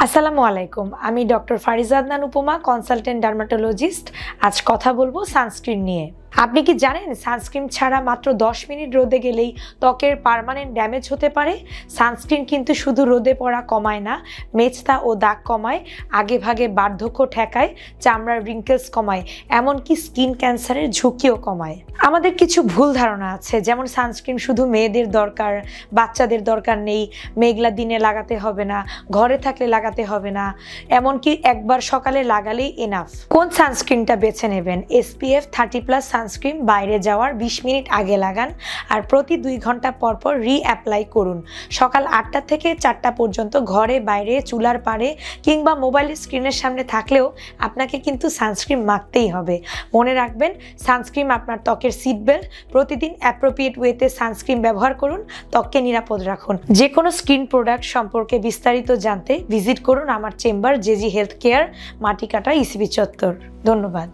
আসসালামু আলাইকুম। আমি ডক্টর ফারিজা আদনান উপমা, কনসালটেন্ট ডার্মাটোলজিস্ট। আজ কথা বলবো সানস্ক্রিন নিয়ে। আপনি কি জানেন সানস্ক্রিন ছাড়া মাত্র 10 মিনিট রোদে গেলেই ত্বকের পার্মানেন্ট ড্যামেজ হতে পারে? সানস্ক্রিন কিন্তু শুধু রোদে পড়া কমায় না, মেচতা ও দাগ কমায়, আগেভাগে বার্ধক্য ঠেকায়, চামড়ার রিঙ্কেলস কমায়, এমনকি স্কিন ক্যান্সারের ঝুঁকিও কমায়। আমাদের কিছু ভুল ধারণা আছে, যেমন সানস্ক্রিন শুধু মেয়েদের দরকার, বাচ্চাদের দরকার নেই, মেঘলা দিনে লাগাতে হবে না, ঘরে থাকলে লাগাতে হবে না, এমনকি একবার সকালে লাগালেই এনাফ। কোন সানস্ক্রিনটা বেছে নেবেন? SPF 30+ সানস্ক্রিন বাইরে যাওয়ার 20 মিনিট আগে লাগান আর প্রতি 2 ঘন্টা পর পর অ্যাপ্লাই করুন। সকাল 8টা থেকে 4টা পর্যন্ত ঘরে বাইরে চুলার পাড়ে কিংবা মোবাইল স্ক্রিনের সামনে থাকলেও আপনাকে কিন্তু সানস্ক্রিন মাখতেই হবে। মনে রাখবেন, সানস্ক্রিন আপনার ত্বকের সিট বেল্ট। প্রতিদিন অ্যাপ্রোপ্রিয়েট ওয়েতে সানস্ক্রিন ব্যবহার করুন, ত্বককে নিরাপদ রাখুন। যে কোনো স্কিন প্রোডাক্ট সম্পর্কে বিস্তারিত জানতে ভিজিট করুন আমার চেম্বার, জেজি হেলথ কেয়ার, মাটিকাটা, ইসিবি চত্বর। ধন্যবাদ।